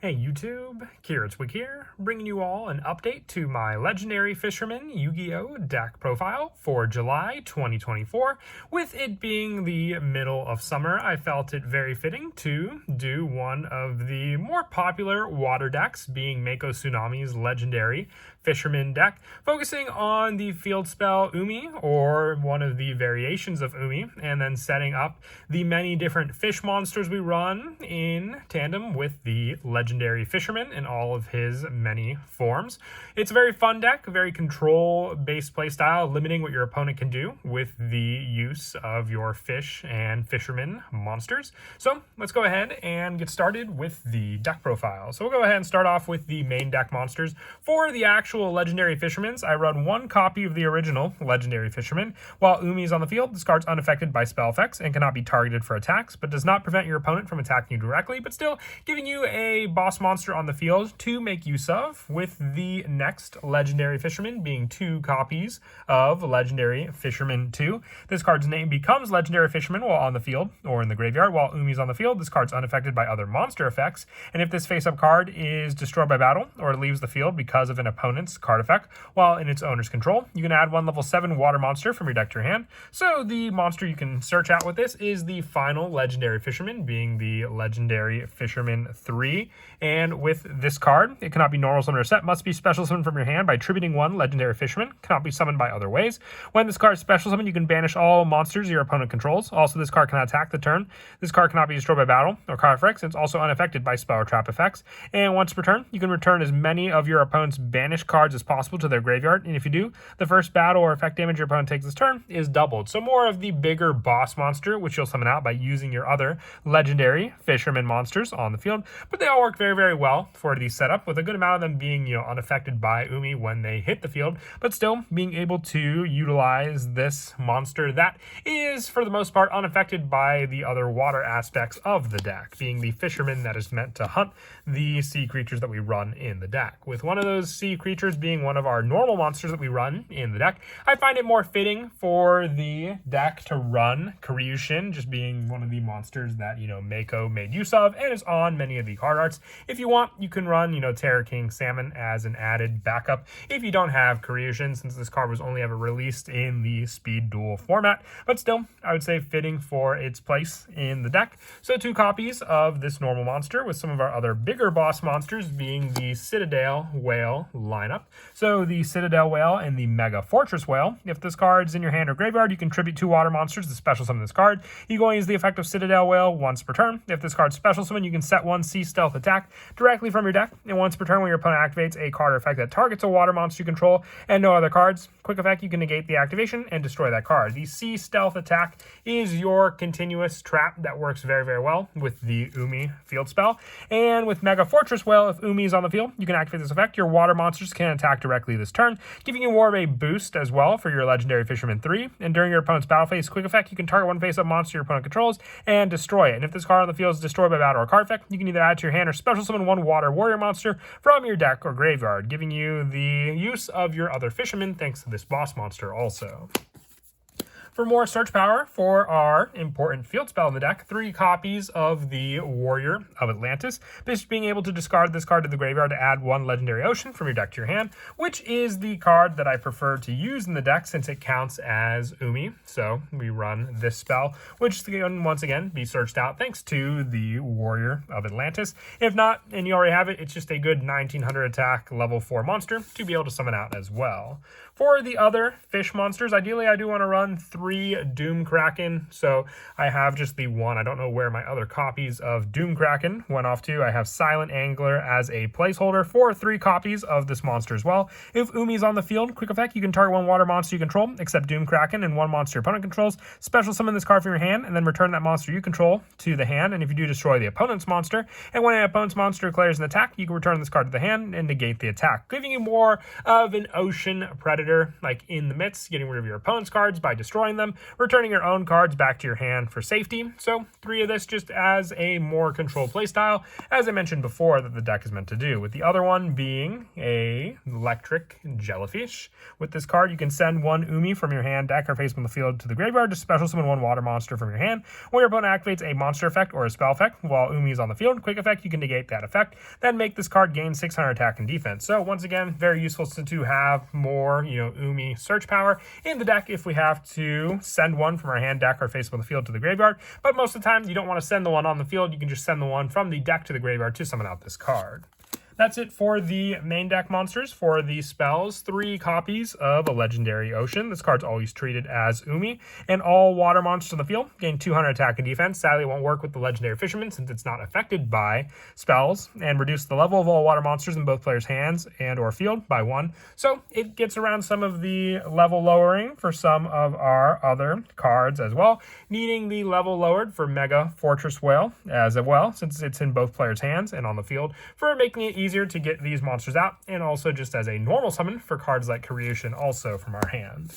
Hey YouTube, Kiritz here, bringing you all an update to my Legendary Fisherman Yu-Gi-Oh! Deck profile for July 2024. With it being the middle of summer, I felt it very fitting to do one of the more popular water decks, being Mako Tsunami's Legendary Fisherman deck, focusing on the field spell Umi, or one of the variations of Umi, and then setting up the many different fish monsters we run in tandem with the Legendary Fisherman in all of his many forms. It's a very fun deck, very control-based playstyle, limiting what your opponent can do with the use of your fish and fisherman monsters. So let's go ahead and get started with the deck profile. So we'll go ahead and start off with the main deck monsters. For the actual Legendary Fishermans, I run one copy of the original Legendary Fisherman. While Umi is on the field, this card's unaffected by spell effects and cannot be targeted for attacks, but does not prevent your opponent from attacking you directly, but still giving you a boss monster on the field to make use of, with the next Legendary Fisherman being two copies of Legendary Fisherman 2. This card's name becomes Legendary Fisherman while on the field or in the graveyard. While Umi's on the field, this card's unaffected by other monster effects, and if this face-up card is destroyed by battle or leaves the field because of an opponent's card effect while in its owner's control, you can add one level 7 water monster from your deck to your hand. So the monster you can search out with this is the final Legendary Fisherman, being the Legendary Fisherman 3. And with this card, it cannot be normal summoned or set, must be special summoned from your hand by tributing one Legendary Fisherman, cannot be summoned by other ways. When this card is special summoned, you can banish all monsters your opponent controls. Also, this card cannot attack the turn. This card cannot be destroyed by battle or card effects, and it's also unaffected by spell or trap effects. And once per turn, you can return as many of your opponent's banished cards as possible to their graveyard, and if you do, the first battle or effect damage your opponent takes this turn is doubled. So more of the bigger boss monster, which you'll summon out by using your other Legendary Fisherman monsters on the field, but they all work very, very well for the setup, with a good amount of them being, unaffected by Umi when they hit the field, but still being able to utilize this monster that is, for the most part, unaffected by the other water aspects of the deck, being the Fisherman that is meant to hunt the sea creatures that we run in the deck. With one of those sea creatures being one of our normal monsters that we run in the deck, I find it more fitting for the deck to run Karyushin, just being one of the monsters that, Mako made use of and is on many of the card arts. If you want, you can run, Terror King Salmon as an added backup if you don't have Karyushin, since this card was only ever released in the Speed Duel format, but still, I would say fitting for its place in the deck. So two copies of this normal monster, with some of our other bigger boss monsters being the Citadel Whale lineup. So the Citadel Whale and the Mega Fortress Whale. If this card's in your hand or graveyard, you can tribute 2 water monsters to special summon this card. You go and use the effect of Citadel Whale once per turn. If this card's special summon, you can set one Sea Stealth attack directly from your deck, and once per turn when your opponent activates a card or effect that targets a water monster you control and no other cards, quick effect, you can negate the activation and destroy that card. The Sea Stealth attack is your continuous trap that works very, very well with the Umi field spell. And with Mega Fortress Whale, if Umi is on the field, you can activate this effect. Your water monsters can attack directly this turn, giving you more of a boost as well for your Legendary Fisherman 3. And during your opponent's battle phase, quick effect, you can target one face-up monster your opponent controls and destroy it. And if this card on the field is destroyed by battle or card effect, you can either add to your hand or special summon one water warrior monster from your deck or graveyard, giving you the use of your other fisherman thanks to this boss monster also. For more search power for our important field spell in the deck, 3 copies of the Warrior of Atlantis. Just being able to discard this card to the graveyard to add 1 Legendary Ocean from your deck to your hand, which is the card that I prefer to use in the deck since it counts as Umi. So we run this spell, which can once again be searched out thanks to the Warrior of Atlantis. If not, and you already have it, it's just a good 1900 attack level 4 monster to be able to summon out as well. For the other fish monsters, ideally I do want to run 3 Doom Kraken, so I have just the one. I don't know where my other copies of Doom Kraken went off to. I have Silent Angler as a placeholder for 3 copies of this monster as well. If Umi's on the field, quick effect, you can target 1 water monster you control, except Doom Kraken, and 1 monster your opponent controls. Special summon this card from your hand, and then return that monster you control to the hand, and if you do, destroy the opponent's monster. And when an opponent's monster declares an attack, you can return this card to the hand and negate the attack, giving you more of an ocean predator, like in the midst, getting rid of your opponent's cards by destroying destroying them, returning your own cards back to your hand for safety. So 3 of this just as a more controlled playstyle, as I mentioned before, that the deck is meant to do, with the other one being a electric jellyfish. With this card, you can send 1 Umi from your hand, deck, or face on the field to the graveyard to special summon 1 water monster from your hand. When your opponent activates a monster effect or a spell effect while Umi is on the field, quick effect, you can negate that effect, then make this card gain 600 attack and defense. So once again, very useful to have more, Umi search power in the deck if we have to send 1 from our hand, deck, or face on the field to the graveyard. But most of the time, you don't want to send the one on the field. You can just send the one from the deck to the graveyard to summon out this card. That's it for the main deck monsters. For the spells, 3 copies of a Legendary Ocean. This card's always treated as Umi. And all water monsters on the field gain 200 attack and defense. Sadly, it won't work with the Legendary Fisherman since it's not affected by spells. And reduce the level of all water monsters in both players' hands and or field by 1. So it gets around some of the level lowering for some of our other cards as well. Needing the level lowered for Mega Fortress Whale as well, since it's in both players' hands and on the field, for making it easier to get these monsters out, and also just as a normal summon for cards like Creation also from our hand.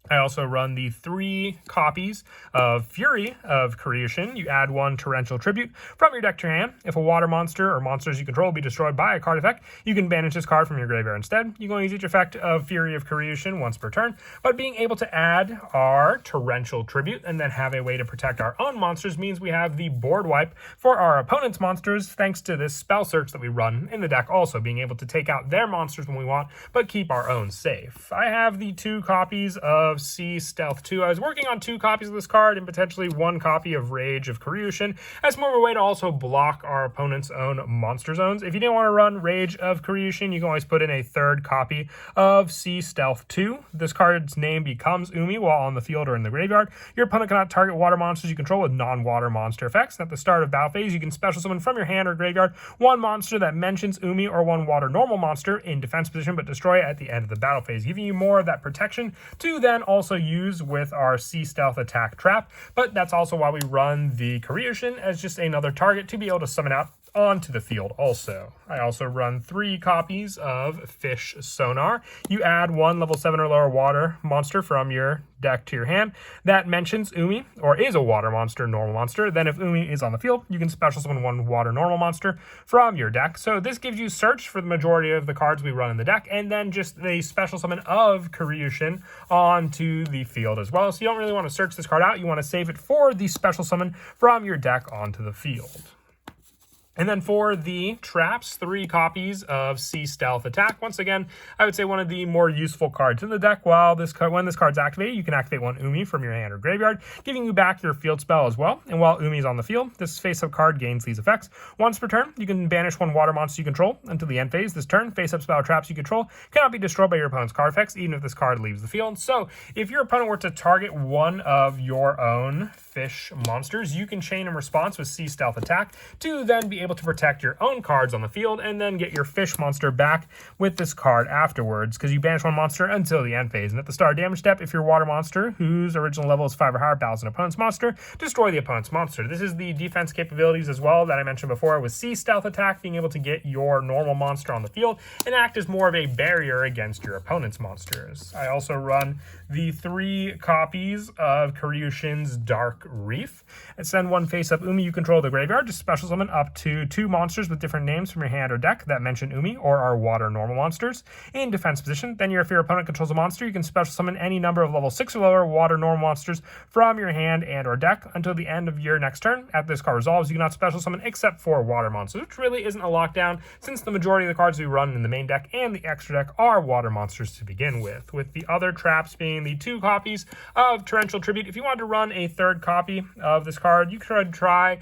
I also run the 3 copies of Fury of Creation. You add 1 Torrential Tribute from your deck to your hand. If a water monster or monsters you control be destroyed by a card effect, you can banish this card from your graveyard instead. You can use each effect of Fury of Creation once per turn, but being able to add our Torrential Tribute and then have a way to protect our own monsters means we have the board wipe for our opponent's monsters thanks to this spell search that we run in the deck, also being able to take out their monsters when we want, but keep our own safe. I have the 2 copies of Sea Stealth 2. I was working on 2 copies of this card and potentially 1 copy of Rage of Creation as more of a way to also block our opponent's own monster zones. If you didn't want to run Rage of Creation, you can always put in a 3rd copy of Sea Stealth 2. This card's name becomes Umi while on the field or in the graveyard. Your opponent cannot target water monsters you control with non-water monster effects. At the start of battle phase, you can special summon from your hand or graveyard 1 monster that mentions Umi or 1 water normal monster in defense position, but destroy it at the end of the battle phase, giving you more of that protection to then also use with our Sea Stealth attack trap. But that's also why we run the Creation as just another target to be able to summon out onto the field also. I also run 3 copies of Fish Sonar. You add 1 level 7 or lower water monster from your deck to your hand that mentions Umi or is a water monster, normal monster. Then if Umi is on the field, you can special summon 1 water normal monster from your deck. So this gives you search for the majority of the cards we run in the deck, and then just the special summon of Creation onto the field as well. So you don't really want to search this card out. You want to save it for the special summon from your deck onto the field. And then for the traps, 3 copies of Sea Stealth Attack. Once again, I would say one of the more useful cards in the deck. When this card's activated, you can activate 1 Umi from your hand or graveyard, giving you back your field spell as well. And while Umi is on the field, this face-up card gains these effects. Once per turn, you can banish 1 water monster you control until the end phase. This turn, face-up spell traps you control cannot be destroyed by your opponent's card effects, even if this card leaves the field. So if your opponent were to target 1 of your own fish monsters, you can chain in response with Sea Stealth Attack to then be able to protect your own cards on the field and then get your fish monster back with this card afterwards, because you banish 1 monster until the end phase. And at the start damage step, if your water monster, whose original level is 5 or higher, battles an opponent's monster, destroy the opponent's monster. This is the defense capabilities as well that I mentioned before with Sea Stealth Attack, being able to get your normal monster on the field and act as more of a barrier against your opponent's monsters. I also run the 3 copies of Creation's Dark Reef and send 1 face-up Umi you control the graveyard to special summon up to 2 monsters with different names from your hand or deck that mention Umi or are water normal monsters in defense position. Then if your opponent controls a monster, you can special summon any number of level 6 or lower water normal monsters from your hand and or deck until the end of your next turn. After this card resolves, you cannot special summon except for water monsters, which really isn't a lockdown since the majority of the cards we run in the main deck and the extra deck are water monsters to begin with the other traps being the 2 copies of Torrential Tribute. If you wanted to run a 3rd copy of this card, you could try,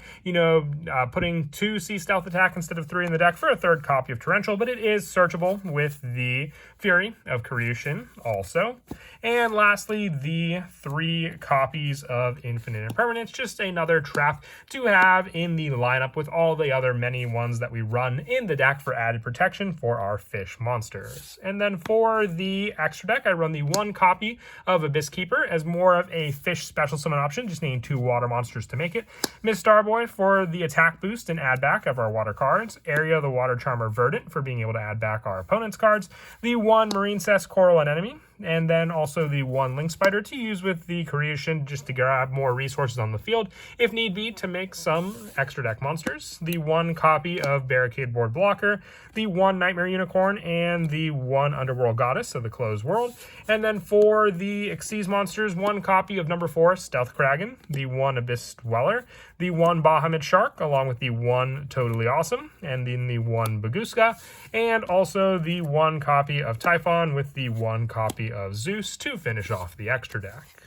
putting 2 Sea Stealth Attack instead of 3 in the deck for a 3rd copy of Torrential, but it is searchable with the Fury of Creation also. And lastly, the 3 copies of Infinite Impermanence, just another trap to have in the lineup with all the other many ones that we run in the deck for added protection for our fish monsters. And then for the extra deck, I run the 1 copy of Abyss Keeper as more of a fish special summon option, just needing 2 water monsters to make it. Miss Starboy for the attack boost and add back of our water cards. Area the Water Charmer Verdant for being able to add back our opponent's cards. The 1 Marine Cess Coral Anemone and then also the 1 Link Spider to use with the Creation just to grab more resources on the field, if need be, to make some extra deck monsters, the 1 copy of Barricade Board Blocker, the 1 Nightmare Unicorn, and the 1 Underworld Goddess of the Closed World. And then for the Xyz monsters, 1 copy of number 4 Stealth Kraken, the 1 Abyss Dweller, the 1 Bahamut Shark, along with the 1 Totally Awesome, and then the 1 Baguska, and also the 1 copy of Typhon with the 1 copy of Zeus to finish off the extra deck.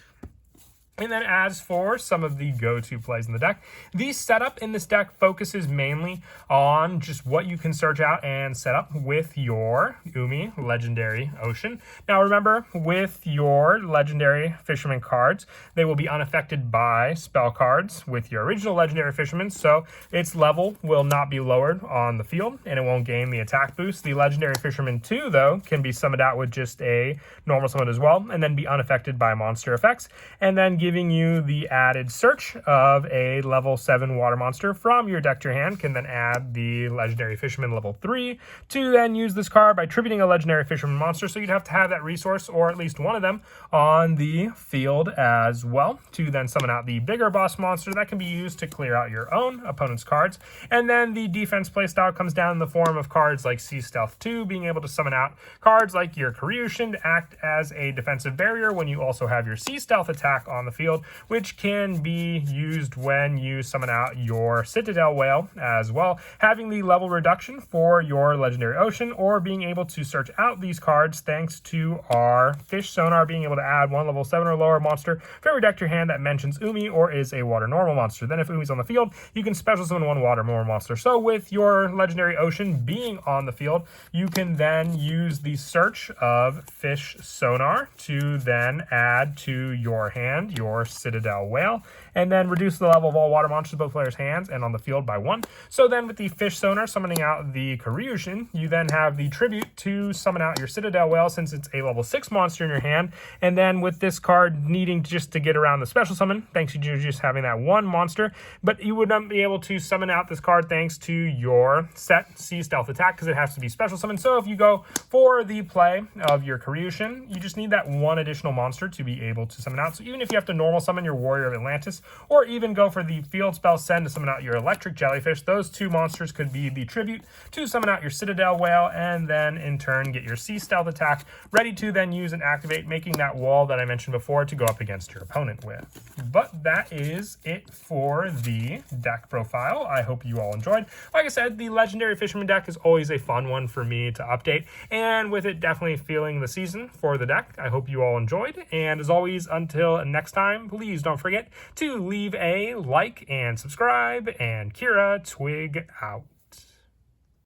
And then as for some of the go-to plays in the deck, the setup in this deck focuses mainly on just what you can search out and set up with your Umi Legendary Ocean. Now remember, with your Legendary Fisherman cards, they will be unaffected by spell cards with your original Legendary Fisherman, so its level will not be lowered on the field, and it won't gain the attack boost. The Legendary Fisherman 2, though, can be summoned out with just a normal summon as well, and then be unaffected by monster effects, and then giving you the added search of a level 7 water monster from your deck to your hand. Can then add the Legendary Fisherman level 3 to then use this card by tributing a Legendary Fisherman monster, so you'd have to have that resource, or at least one of them, on the field as well, to then summon out the bigger boss monster that can be used to clear out your own opponent's cards. And then the defense playstyle comes down in the form of cards like Sea Stealth 2, being able to summon out cards like your Creation to act as a defensive barrier when you also have your Sea Stealth attack on the field, which can be used when you summon out your Citadel Whale as well, having the level reduction for your Legendary Ocean, or being able to search out these cards thanks to our Fish Sonar, being able to add 1 level 7 or lower monster for every deck to your hand that mentions Umi or is a water normal monster. Then if Umi's on the field, you can special summon 1 water normal monster. So with your Legendary Ocean being on the field, you can then use the search of Fish Sonar to then add to your hand your Citadel Whale, and then reduce the level of all water monsters in both players' hands and on the field by 1. So then with the Fish Sonar summoning out the Creation, you then have the tribute to summon out your Citadel Whale since it's a level 6 monster in your hand. And then with this card needing just to get around the special summon, thanks to just having that 1 monster, but you would not be able to summon out this card thanks to your set Sea Stealth attack because it has to be special summon. So if you go for the play of your Creation, you just need that 1 additional monster to be able to summon out. So even if you have to normal summon your Warrior of Atlantis, or even go for the field spell Send to summon out your Electric Jellyfish, those 2 monsters could be the tribute to summon out your Citadel Whale, and then in turn get your Sea Stealth attack ready to then use and activate, making that wall that I mentioned before to go up against your opponent with. But that is it for the deck profile. I hope you all enjoyed. Like I said, the Legendary Fisherman deck is always a fun one for me to update, and with it definitely feeling the season for the deck. I hope you all enjoyed, and as always, until next time, please don't forget to leave a like and subscribe, and Kira Twig out.